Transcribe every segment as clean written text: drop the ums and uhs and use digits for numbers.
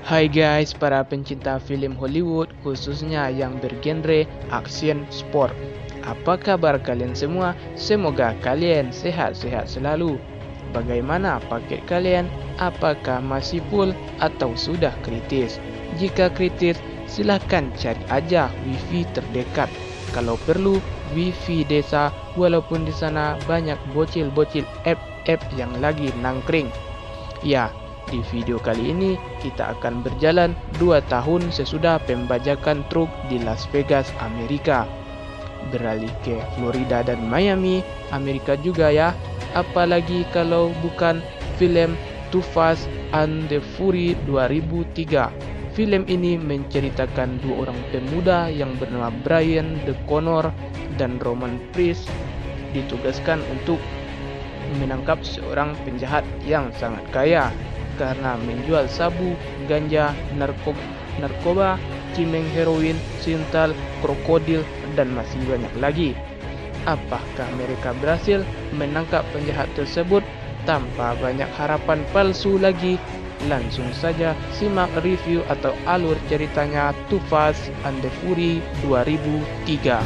Hai guys, para pencinta film Hollywood khususnya yang bergenre action sport. Apa kabar kalian semua? Semoga kalian sehat-sehat selalu. Bagaimana paket kalian? Apakah masih full atau sudah kritis? Jika kritis, silahkan cari aja wifi terdekat. Kalau perlu, wifi desa, walaupun di sana banyak bocil-bocil app yang lagi nangkring. Ya, di video kali ini kita akan berjalan 2 tahun sesudah pembajakan truk di Las Vegas, Amerika. Beralih ke Florida dan Miami, Amerika juga ya. Apalagi kalau bukan film Too Fast and the Fury 2003. Film ini menceritakan 2 orang pemuda yang bernama Brian O'Connor dan Roman Priest ditugaskan untuk menangkap seorang penjahat yang sangat kaya karena menjual sabu, ganja, narkoba, cimeng, heroin, sintal, krokodil, dan masih banyak lagi. Apakah mereka berhasil menangkap penjahat tersebut tanpa banyak harapan palsu lagi? Langsung saja simak review atau alur ceritanya Too Fast and the Fury 2003.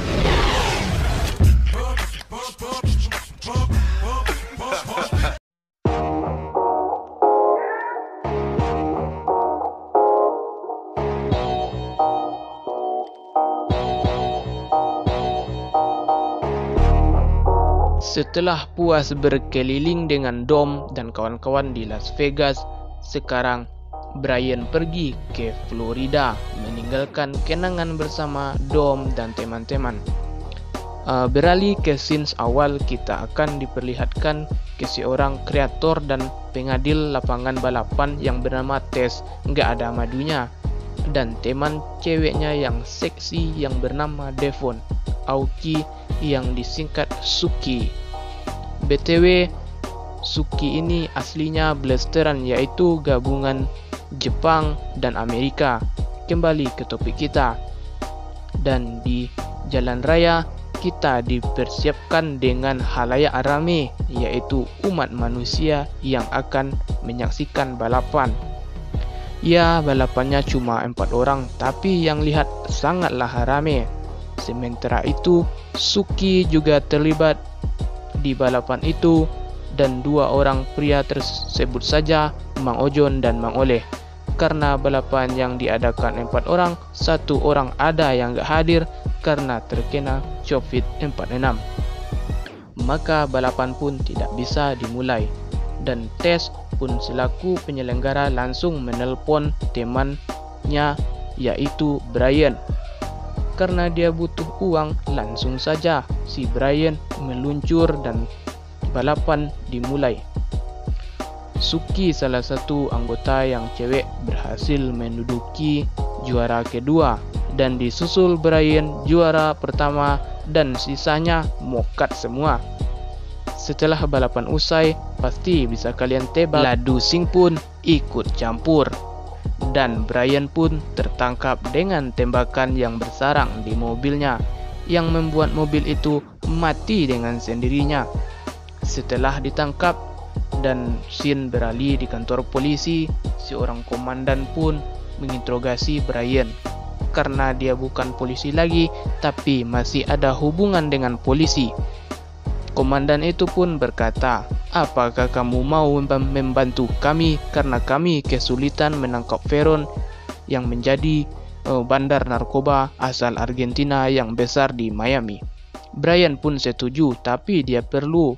Setelah puas berkeliling dengan Dom dan kawan-kawan di Las Vegas, sekarang Brian pergi ke Florida meninggalkan kenangan bersama Dom dan teman-teman. Beralih ke scenes awal, kita akan diperlihatkan ke seorang kreator dan pengadil lapangan balapan yang bernama Tess, nggak ada madunya, dan teman ceweknya yang seksi yang bernama Devon, Aoki yang disingkat Suki. BTW, Suki ini aslinya blasteran, yaitu gabungan Jepang dan Amerika. Kembali ke topik kita. Dan di jalan raya, kita dipersiapkan dengan halayak ramai, yaitu umat manusia yang akan menyaksikan balapan. Ya, balapannya cuma 4 orang, tapi yang lihat sangatlah ramai. Sementara itu, Suki juga terlibat di balapan itu, dan 2 orang pria tersebut saja, Mang Ojon dan Mang Oleh. Karena balapan yang diadakan 4 orang, 1 orang ada yang gak hadir karena terkena COVID-46. Maka balapan pun tidak bisa dimulai, dan Tess pun selaku penyelenggara langsung menelpon temannya, yaitu Brian. Karena dia butuh uang, langsung saja si Brian meluncur dan balapan dimulai. Suki, salah satu anggota yang cewek, berhasil menduduki juara kedua, dan disusul Brian juara pertama, dan sisanya mokat semua. Setelah balapan usai, pasti bisa kalian tebak, Ladu Sing pun ikut campur. Dan Brian pun tertangkap dengan tembakan yang bersarang di mobilnya, yang membuat mobil itu mati dengan sendirinya. Setelah ditangkap dan scene beralih di kantor polisi, seorang komandan pun menginterogasi Brian. Karena dia bukan polisi lagi, tapi masih ada hubungan dengan polisi. Komandan itu pun berkata, "Apakah kamu mau membantu kami karena kami kesulitan menangkap Veron yang menjadi bandar narkoba asal Argentina yang besar di Miami?" Brian pun setuju, tapi dia perlu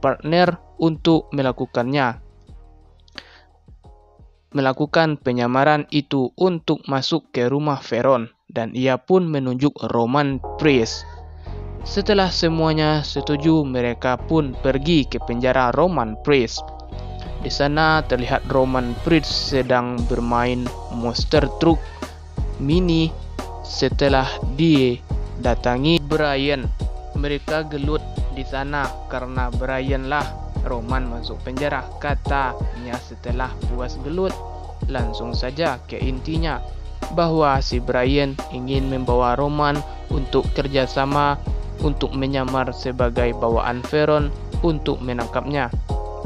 partner untuk melakukan penyamaran itu untuk masuk ke rumah Veron, dan ia pun menunjuk Roman Priest. Setelah semuanya setuju, mereka pun pergi ke penjara Roman Priest. Di sana terlihat Roman Priest sedang bermain monster truck mini setelah didatangi Brian. Mereka gelut di sana karena Brian lah Roman masuk penjara, katanya. Setelah puas gelut, langsung saja ke intinya, bahwa si Brian ingin membawa Roman untuk kerjasama untuk menyamar sebagai bawaan Veron untuk menangkapnya.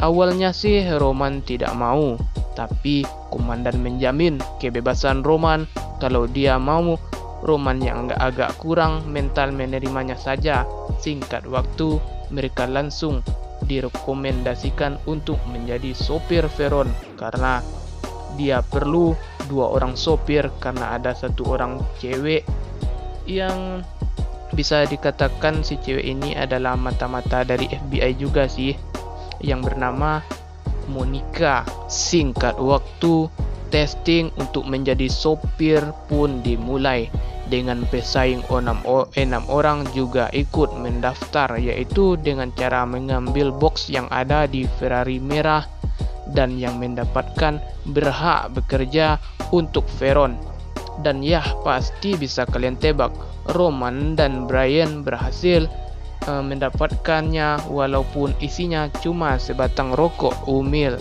Awalnya sih Roman tidak mau, Tapi komandan menjamin kebebasan Roman kalau dia mau. Roman yang agak kurang mental menerimanya saja. Singkat waktu, mereka langsung direkomendasikan untuk menjadi sopir Veron karena dia perlu 2 orang sopir karena ada 1 orang cewek yang bisa dikatakan si cewek ini adalah mata-mata dari FBI juga sih, yang bernama Monica. Singkat waktu, testing untuk menjadi sopir pun dimulai dengan pesaing 6 orang juga ikut mendaftar, yaitu dengan cara mengambil box yang ada di Ferrari merah dan yang mendapatkan berhak bekerja untuk Veron. Dan ya, pasti bisa kalian tebak, Roman dan Brian berhasil mendapatkannya walaupun isinya cuma sebatang rokok umil.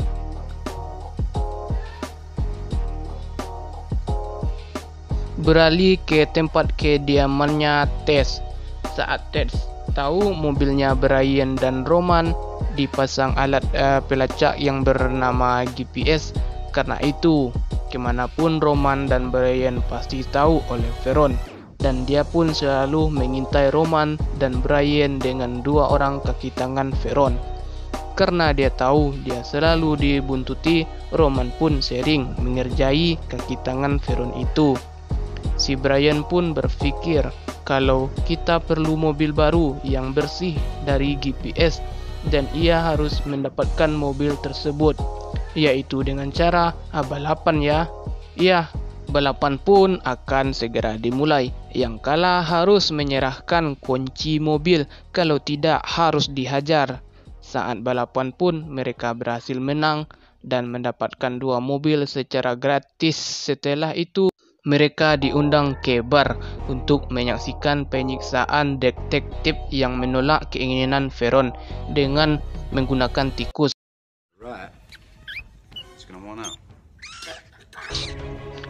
Beralih ke tempat kediamannya Tess. Saat Tess tahu mobilnya Brian dan Roman dipasang alat pelacak yang bernama GPS, karena itu kemanapun Roman dan Brian pasti tahu oleh Veron. Dan dia pun selalu mengintai Roman dan Brian dengan 2 orang kaki tangan Veron. Karena dia tahu dia selalu dibuntuti, Roman pun sering mengerjai kaki tangan Veron itu. Si Brian pun berpikir kalau kita perlu mobil baru yang bersih dari GPS dan ia harus mendapatkan mobil tersebut, yaitu dengan cara balapan ya. Iya, balapan pun akan segera dimulai. Yang kalah harus menyerahkan kunci mobil, kalau tidak harus dihajar. Saat balapan pun mereka berhasil menang dan mendapatkan 2 mobil secara gratis. Setelah itu mereka diundang ke bar untuk menyaksikan penyiksaan detektif yang menolak keinginan Veron dengan menggunakan tikus.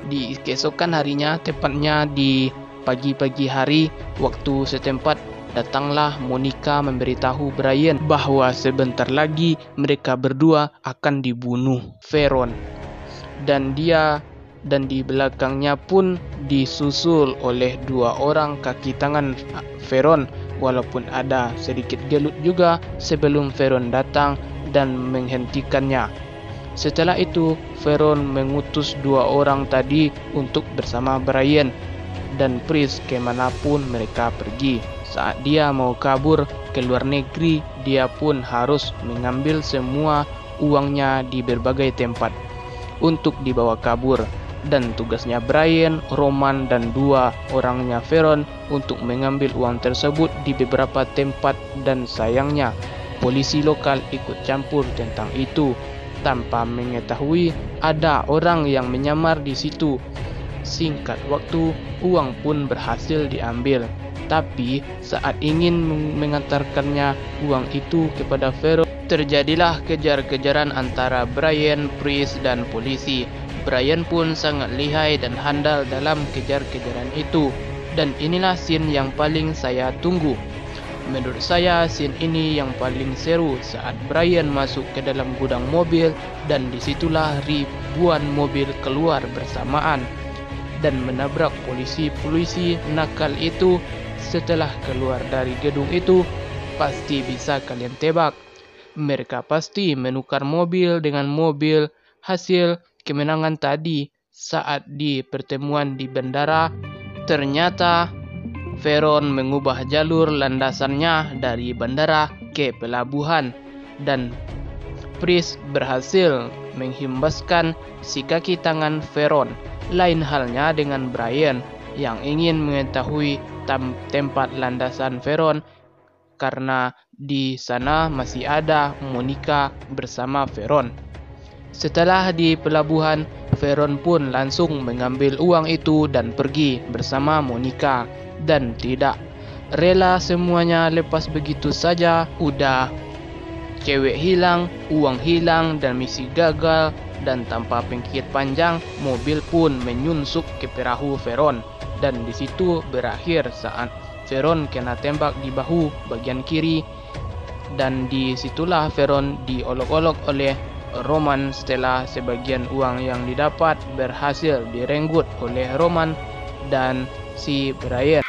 Di keesokan harinya, tepatnya di pagi-pagi hari waktu setempat, datanglah Monica memberitahu Brian bahwa sebentar lagi mereka berdua akan dibunuh Veron. Dan di belakangnya pun disusul oleh 2 orang kaki tangan Veron, walaupun ada sedikit gelut juga sebelum Veron datang dan menghentikannya. Setelah itu, Veron mengutus 2 orang tadi untuk bersama Brian dan Pris kemanapun mereka pergi. Saat dia mau kabur ke luar negeri, dia pun harus mengambil semua uangnya di berbagai tempat untuk dibawa kabur. Dan tugasnya Brian, Roman, dan 2 orangnya Veron untuk mengambil uang tersebut di beberapa tempat, dan sayangnya polisi lokal ikut campur tentang itu tanpa mengetahui ada orang yang menyamar di situ. Singkat waktu, uang pun berhasil diambil. Tapi saat ingin mengantarkannya uang itu kepada Veron, terjadilah kejar-kejaran antara Brian, Pris, dan polisi. Brian pun sangat lihai dan handal dalam kejar-kejaran itu. Dan inilah scene yang paling saya tunggu. Menurut saya, scene ini yang paling seru saat Brian masuk ke dalam gudang mobil dan disitulah ribuan mobil keluar bersamaan dan menabrak polisi-polisi nakal itu. Setelah keluar dari gedung itu, pasti bisa kalian tebak, mereka pasti menukar mobil dengan mobil hasil kemenangan tadi. Saat di pertemuan di bandara, ternyata Veron mengubah jalur landasannya dari bandara ke pelabuhan dan Pris berhasil menghimbaskan si kaki tangan Veron. Lain halnya dengan Brian yang ingin mengetahui tempat landasan Veron karena di sana masih ada Monica bersama Veron. Setelah di pelabuhan, Veron pun langsung mengambil uang itu dan pergi bersama Monica. Dan tidak rela semuanya lepas begitu saja. Udah cewek hilang, uang hilang, dan misi gagal. Dan tanpa pikir panjang, mobil pun menyunsuk ke perahu Veron. Dan di situ berakhir saat Veron kena tembak di bahu bagian kiri. Dan disitulah Veron diolok-olok oleh Roman setelah sebagian uang yang didapat berhasil direnggut oleh Roman dan si Brian.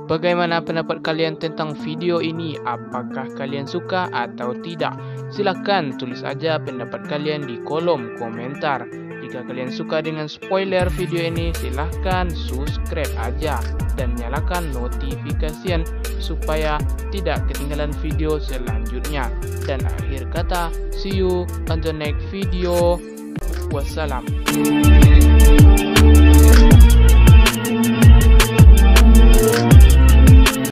Bagaimana pendapat kalian tentang video ini? Apakah kalian suka atau tidak? Silahkan tulis aja pendapat kalian di kolom komentar. Jika kalian suka dengan spoiler video ini, silahkan subscribe aja dan nyalakan notifikasi supaya tidak ketinggalan video selanjutnya. Dan akhir kata, see you on the next video. Wassalam.